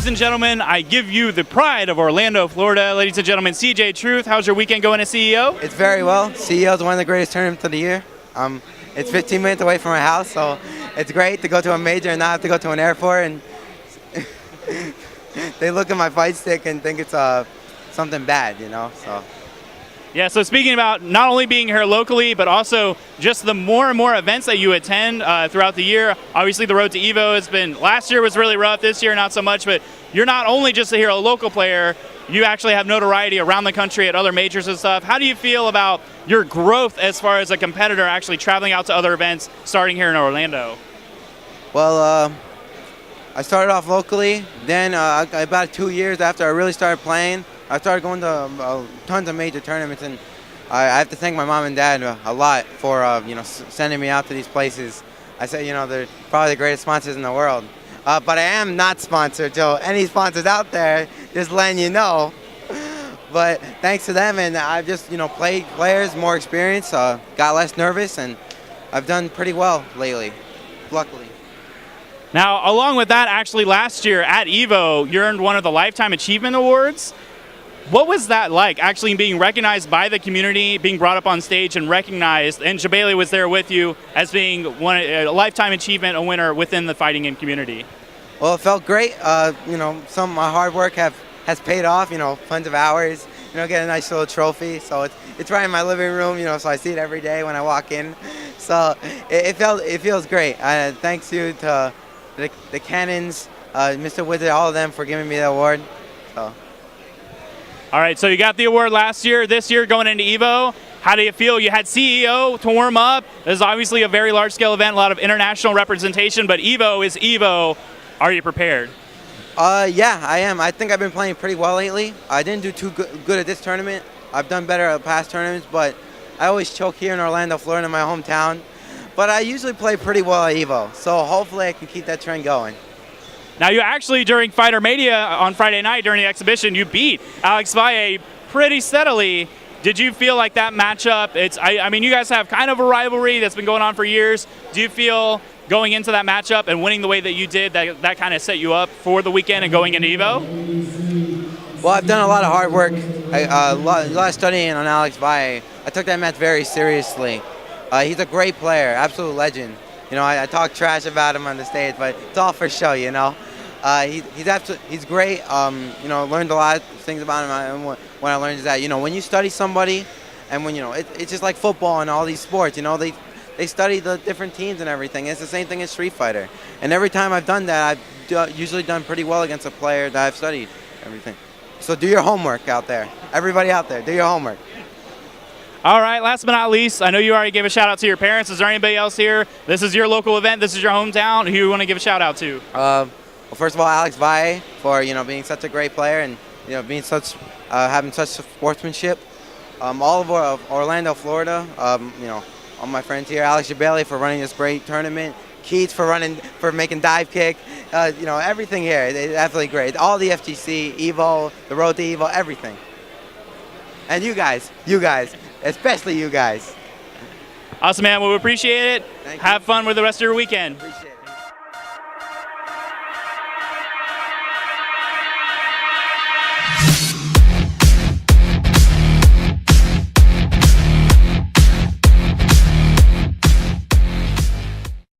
and gentlemen, I give you the pride of Orlando, Florida. Ladies and gentlemen, CJ Truth, how's your weekend going at CEO? It's very well. CEO is one of the greatest tournaments of the year. It's 15 minutes away from my house, so it's great to go to a major and not have to go to an airport. And they look at my fight stick and think it's something bad, you know. So. Yeah, so speaking about not only being here locally, but also just the more and more events that you attend throughout the year. Obviously, the road to EVO has been, last year was really rough, this year not so much, but you're not only just a local player, you actually have notoriety around the country at other majors and stuff. How do you feel about your growth as far as a competitor actually traveling out to other events, starting here in Orlando? Well, I started off locally, then about 2 years after I really started playing, I started going to tons of major tournaments, and I have to thank my mom and dad a lot for sending me out to these places. I said, they're probably the greatest sponsors in the world. But I am not sponsored, so any sponsors out there, just letting you know. But thanks to them, and I've just played players, more experience, got less nervous, and I've done pretty well lately, luckily. Now, along with that, actually last year at EVO, you earned one of the Lifetime Achievement Awards. What was that like, actually being recognized by the community, being brought up on stage and recognized, and Jebailey was there with you as being a Lifetime Achievement a winner within the fighting game community? Well, it felt great. Some of my hard work has paid off, tons of hours, get a nice little trophy. So it's right in my living room, so I see it every day when I walk in. So it feels great. Thanks to the Cannons, Mr. Wizard, all of them for giving me the award. So. All right, so you got the award last year. This year going into EVO, how do you feel? You had CEO to warm up. This is obviously a very large-scale event, a lot of international representation, but EVO is EVO. Are you prepared? Yeah, I am. I think I've been playing pretty well lately. I didn't do too good at this tournament. I've done better at past tournaments, but I always choke here in Orlando, Florida, my hometown. But I usually play pretty well at EVO, so hopefully I can keep that trend going. Now, you actually, during Fighter Mania on Friday night during the exhibition, you beat Alex Valle pretty steadily. Did you feel like that matchup, I mean, you guys have kind of a rivalry that's been going on for years. Do you feel going into that matchup and winning the way that you did, that kind of set you up for the weekend and going into EVO? Well, I've done a lot of hard work, a lot of studying on Alex Valle. I took that match very seriously. He's a great player, absolute legend. I talk trash about him on the stage, but it's all for show, He's great. Learned a lot of things about him. And what I learned is that when you study somebody, and when it's just like football and all these sports. They study the different teams and everything. It's the same thing as Street Fighter. And every time I've done that, I've usually done pretty well against a player that I've studied everything. So do your homework out there. Everybody out there, do your homework. All right, last but not least, I know you already gave a shout out to your parents. Is there anybody else here? This is your local event. This is your hometown. Who you want to give a shout out to? Well, first of all, Alex Valle for being such a great player and being having such sportsmanship. All of Orlando, Florida. All my friends here. Alex Jebailey for running this great tournament. Keats for making dive kick. Everything here. It's absolutely great. All the FGC, EVO, the road to EVO, everything. And you guys, especially you guys. Awesome, man. Well, we appreciate it. Thank you. Have fun with the rest of your weekend. Appreciate it.